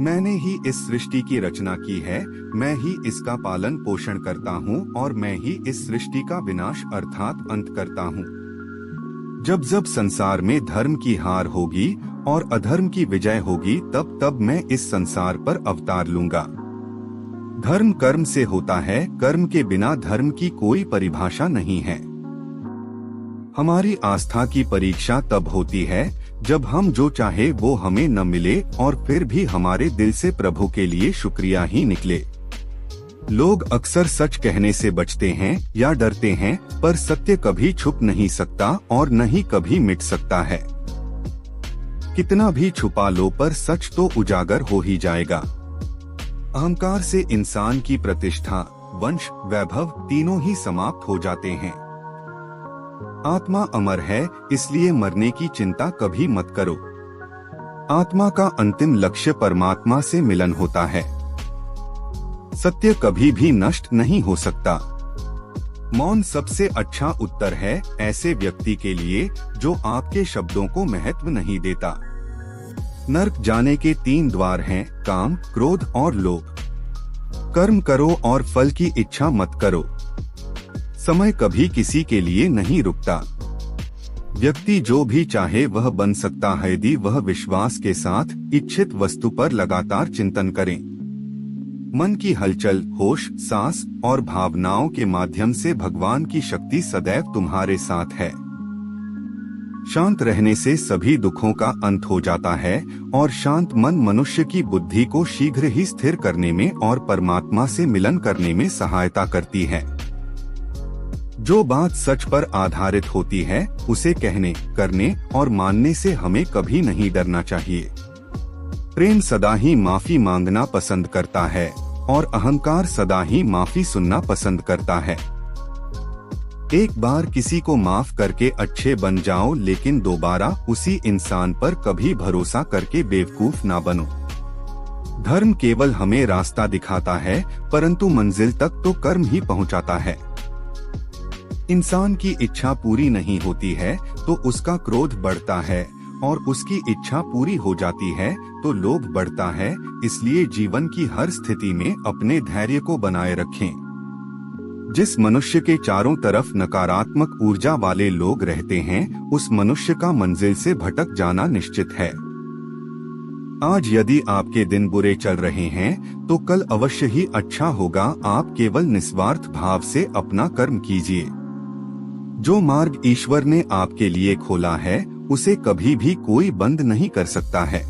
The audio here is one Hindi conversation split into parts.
मैंने ही इस सृष्टि की रचना की है, मैं ही इसका पालन पोषण करता हूँ और मैं ही इस सृष्टि का विनाश अर्थात अंत करता हूँ। जब जब संसार में धर्म की हार होगी और अधर्म की विजय होगी, तब तब मैं इस संसार पर अवतार लूंगा। धर्म कर्म से होता है, कर्म के बिना धर्म की कोई परिभाषा नहीं है। हमारी आस्था की परीक्षा तब होती है जब हम जो चाहे वो हमें न मिले और फिर भी हमारे दिल से प्रभु के लिए शुक्रिया ही निकले। लोग अक्सर सच कहने से बचते हैं या डरते हैं, पर सत्य कभी छुप नहीं सकता और न ही कभी मिट सकता है। कितना भी छुपा लो पर सच तो उजागर हो ही जाएगा। अहंकार से इंसान की प्रतिष्ठा, वंश, वैभव तीनों ही समाप्त हो जाते हैं। आत्मा अमर है, इसलिए मरने की चिंता कभी मत करो। आत्मा का अंतिम लक्ष्य परमात्मा से मिलन होता है। सत्य कभी भी नष्ट नहीं हो सकता। मौन सबसे अच्छा उत्तर है ऐसे व्यक्ति के लिए जो आपके शब्दों को महत्व नहीं देता। नरक जाने के 3 द्वार हैं, काम, क्रोध और लोभ। कर्म करो और फल की इच्छा मत करो। समय कभी किसी के लिए नहीं रुकता। व्यक्ति जो भी चाहे वह बन सकता है यदि वह विश्वास के साथ इच्छित वस्तु पर लगातार चिंतन करें। मन की हलचल, होश, सांस और भावनाओं के माध्यम से भगवान की शक्ति सदैव तुम्हारे साथ है। शांत रहने से सभी दुखों का अंत हो जाता है और शांत मन मनुष्य की बुद्धि को शीघ्र ही स्थिर करने में और परमात्मा से मिलन करने में सहायता करती है। जो बात सच पर आधारित होती है उसे कहने, करने और मानने से हमें कभी नहीं डरना चाहिए। प्रेम सदा ही माफी मांगना पसंद करता है और अहंकार सदा ही माफी सुनना पसंद करता है। एक बार किसी को माफ करके अच्छे बन जाओ, लेकिन दोबारा उसी इंसान पर कभी भरोसा करके बेवकूफ ना बनो। धर्म केवल हमें रास्ता दिखाता है, परंतु मंजिल तक तो कर्म ही पहुंचाता है। इंसान की इच्छा पूरी नहीं होती है तो उसका क्रोध बढ़ता है और उसकी इच्छा पूरी हो जाती है तो लोभ बढ़ता है। इसलिए जीवन की हर स्थिति में अपने धैर्य को बनाए रखें। जिस मनुष्य के चारों तरफ नकारात्मक ऊर्जा वाले लोग रहते हैं, उस मनुष्य का मंजिल से भटक जाना निश्चित है। आज यदि आपके दिन बुरे चल रहे हैं तो कल अवश्य ही अच्छा होगा। आप केवल निस्वार्थ भाव से अपना कर्म कीजिए। जो मार्ग ईश्वर ने आपके लिए खोला है उसे कभी भी कोई बंद नहीं कर सकता है।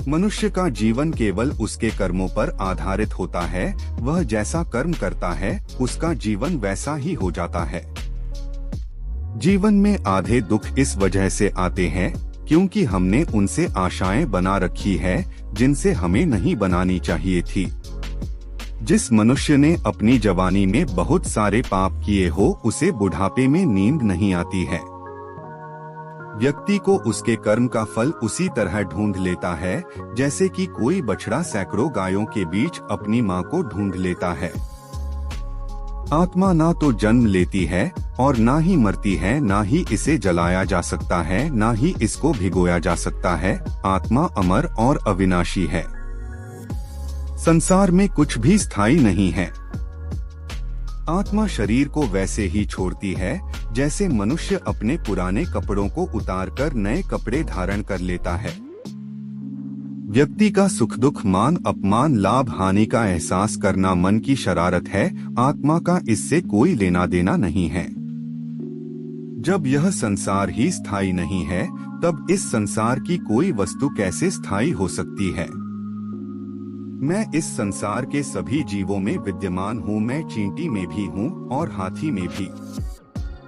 मनुष्य का जीवन केवल उसके कर्मों पर आधारित होता है। वह जैसा कर्म करता है उसका जीवन वैसा ही हो जाता है। जीवन में आधे दुख इस वजह से आते हैं क्योंकि हमने उनसे आशाएं बना रखी है जिनसे हमें नहीं बनानी चाहिए थी। जिस मनुष्य ने अपनी जवानी में बहुत सारे पाप किए हो उसे बुढ़ापे में नींद नहीं आती है। व्यक्ति को उसके कर्म का फल उसी तरह ढूंढ लेता है जैसे कि कोई बछड़ा सैकड़ों गायों के बीच अपनी मां को ढूंढ लेता है। आत्मा ना तो जन्म लेती है और ना ही मरती है, ना ही इसे जलाया जा सकता है, ना ही इसको भिगोया जा सकता है। आत्मा अमर और अविनाशी है। संसार में कुछ भी स्थायी नहीं है। आत्मा शरीर को वैसे ही छोड़ती है जैसे मनुष्य अपने पुराने कपड़ों को उतारकर नए कपड़े धारण कर लेता है। व्यक्ति का सुख दुख, मान अपमान, लाभ हानि का एहसास करना मन की शरारत है। आत्मा का इससे कोई लेना देना नहीं है। जब यह संसार ही स्थायी नहीं है तब इस संसार की कोई वस्तु कैसे स्थायी हो सकती है। मैं इस संसार के सभी जीवों में विद्यमान हूँ। मैं चींटी में भी हूँ और हाथी में भी।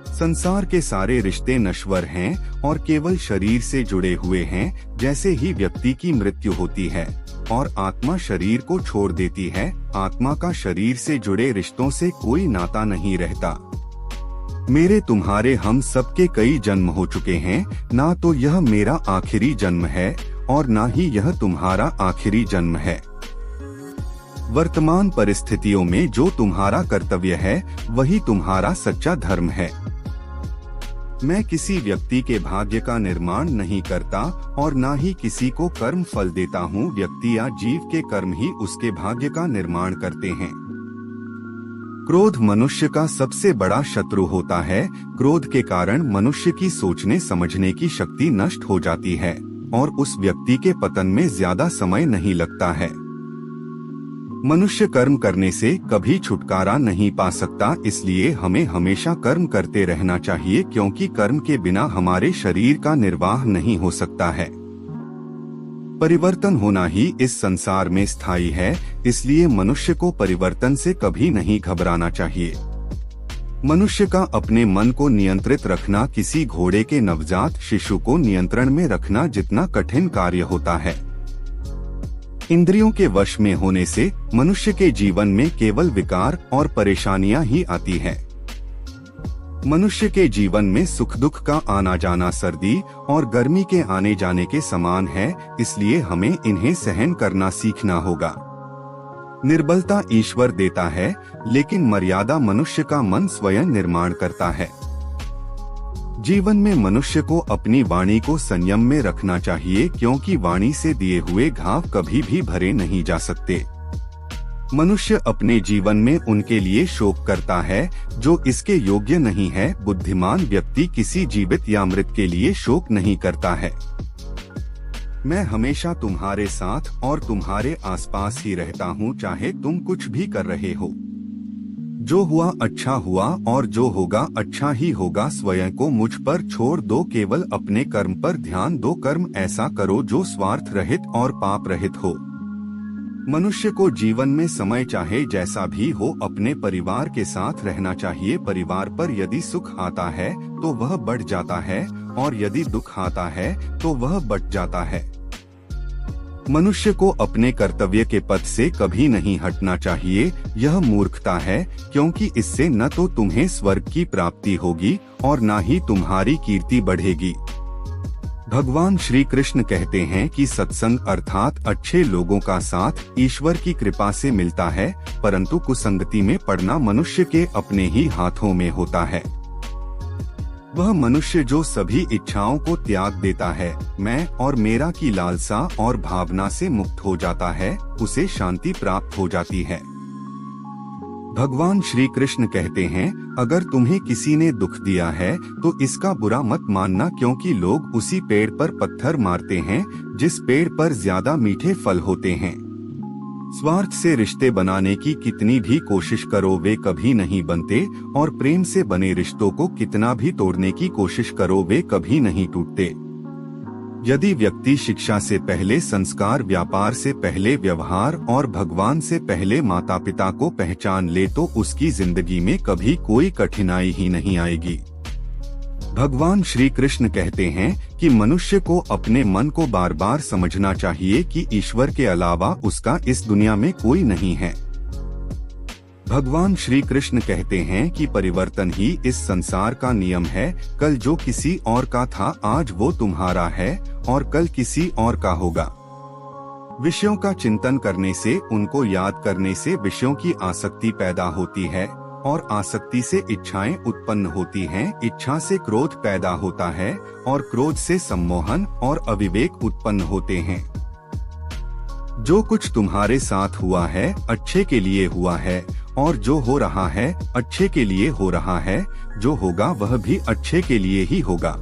संसार के सारे रिश्ते नश्वर हैं और केवल शरीर से जुड़े हुए हैं। जैसे ही व्यक्ति की मृत्यु होती है और आत्मा शरीर को छोड़ देती है, आत्मा का शरीर से जुड़े रिश्तों से कोई नाता नहीं रहता। मेरे तुम्हारे हम सबके कई जन्म हो चुके हैं। ना तो यह मेरा आखिरी जन्म है और ना ही यह तुम्हारा आखिरी जन्म है। वर्तमान परिस्थितियों में जो तुम्हारा कर्तव्य है वही तुम्हारा सच्चा धर्म है। मैं किसी व्यक्ति के भाग्य का निर्माण नहीं करता और न ही किसी को कर्म फल देता हूँ। व्यक्ति या जीव के कर्म ही उसके भाग्य का निर्माण करते हैं। क्रोध मनुष्य का सबसे बड़ा शत्रु होता है। क्रोध के कारण मनुष्य की सोचने समझने की शक्ति नष्ट हो जाती है और उस व्यक्ति के पतन में ज्यादा समय नहीं लगता है। मनुष्य कर्म करने से कभी छुटकारा नहीं पा सकता, इसलिए हमें हमेशा कर्म करते रहना चाहिए, क्योंकि कर्म के बिना हमारे शरीर का निर्वाह नहीं हो सकता है। परिवर्तन होना ही इस संसार में स्थायी है, इसलिए मनुष्य को परिवर्तन से कभी नहीं घबराना चाहिए। मनुष्य का अपने मन को नियंत्रित रखना किसी घोड़े के नवजात शिशु को नियंत्रण में रखना जितना कठिन कार्य होता है। इंद्रियों के वश में होने से मनुष्य के जीवन में केवल विकार और परेशानियां ही आती है। मनुष्य के जीवन में सुख दुख का आना जाना सर्दी और गर्मी के आने जाने के समान है, इसलिए हमें इन्हें सहन करना सीखना होगा। निर्बलता ईश्वर देता है, लेकिन मर्यादा मनुष्य का मन स्वयं निर्माण करता है। जीवन में मनुष्य को अपनी वाणी को संयम में रखना चाहिए, क्योंकि वाणी से दिए हुए घाव कभी भी भरे नहीं जा सकते। मनुष्य अपने जीवन में उनके लिए शोक करता है जो इसके योग्य नहीं है। बुद्धिमान व्यक्ति किसी जीवित या मृत के लिए शोक नहीं करता है। मैं हमेशा तुम्हारे साथ और तुम्हारे आसपास ही रहता हूँ, चाहे तुम कुछ भी कर रहे हो। जो हुआ अच्छा हुआ और जो होगा अच्छा ही होगा। स्वयं को मुझ पर छोड़ दो, केवल अपने कर्म पर ध्यान दो। कर्म ऐसा करो जो स्वार्थ रहित और पाप रहित हो। मनुष्य को जीवन में समय चाहे जैसा भी हो अपने परिवार के साथ रहना चाहिए। परिवार पर यदि सुख आता है तो वह बढ़ जाता है और यदि दुख आता है तो वह बट जाता है। मनुष्य को अपने कर्तव्य के पथ से कभी नहीं हटना चाहिए। यह मूर्खता है, क्योंकि इससे न तो तुम्हें स्वर्ग की प्राप्ति होगी और न ही तुम्हारी कीर्ति बढ़ेगी। भगवान श्री कृष्ण कहते हैं कि सत्संग अर्थात अच्छे लोगों का साथ ईश्वर की कृपा से मिलता है, परंतु कुसंगति में पड़ना मनुष्य के अपने ही हाथों में होता है। वह मनुष्य जो सभी इच्छाओं को त्याग देता है, मैं और मेरा की लालसा और भावना से मुक्त हो जाता है, उसे शांति प्राप्त हो जाती है। भगवान श्री कृष्ण कहते हैं, अगर तुम्हें किसी ने दुख दिया है तो इसका बुरा मत मानना, क्योंकि लोग उसी पेड़ पर पत्थर मारते हैं जिस पेड़ पर ज्यादा मीठे फल होते हैं। स्वार्थ से रिश्ते बनाने की कितनी भी कोशिश करो वे कभी नहीं बनते, और प्रेम से बने रिश्तों को कितना भी तोड़ने की कोशिश करो वे कभी नहीं टूटते। यदि व्यक्ति शिक्षा से पहले संस्कार, व्यापार से पहले व्यवहार और भगवान से पहले माता पिता को पहचान ले तो उसकी जिंदगी में कभी कोई कठिनाई ही नहीं आएगी। भगवान श्री कृष्ण कहते हैं कि मनुष्य को अपने मन को बार बार समझना चाहिए कि ईश्वर के अलावा उसका इस दुनिया में कोई नहीं है। भगवान श्री कृष्ण कहते हैं कि परिवर्तन ही इस संसार का नियम है। कल जो किसी और का था आज वो तुम्हारा है और कल किसी और का होगा। विषयों का चिंतन करने से, उनको याद करने से विषयों की आसक्ति पैदा होती है और आसक्ति से इच्छाएं उत्पन्न होती हैं। इच्छा से क्रोध पैदा होता है और क्रोध से सम्मोहन और अविवेक उत्पन्न होते हैं। जो कुछ तुम्हारे साथ हुआ है अच्छे के लिए हुआ है और जो हो रहा है अच्छे के लिए हो रहा है। जो होगा वह भी अच्छे के लिए ही होगा।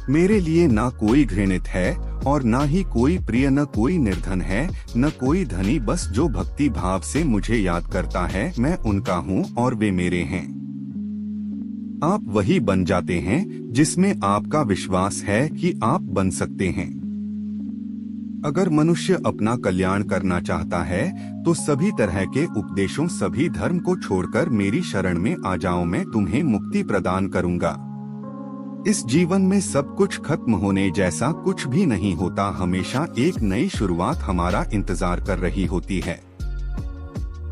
मेरे लिए ना कोई घृणित है और ना ही कोई प्रिय, न कोई निर्धन है न कोई धनी, बस जो भक्ति भाव से मुझे याद करता है मैं उनका हूँ और वे मेरे हैं। आप वही बन जाते हैं जिसमें आपका विश्वास है कि आप बन सकते हैं। अगर मनुष्य अपना कल्याण करना चाहता है तो सभी तरह के उपदेशों, सभी धर्म को छोड़कर मेरी शरण में आ जाओ, मैं तुम्हें मुक्ति प्रदान करूंगा। इस जीवन में सब कुछ खत्म होने जैसा कुछ भी नहीं होता, हमेशा एक नई शुरुआत हमारा इंतजार कर रही होती है।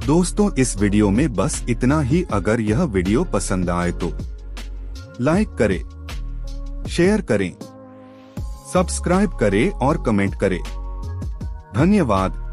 दोस्तों, इस वीडियो में बस इतना ही। अगर यह वीडियो पसंद आए तो लाइक करें, शेयर करें, सब्सक्राइब करें और कमेंट करें। धन्यवाद।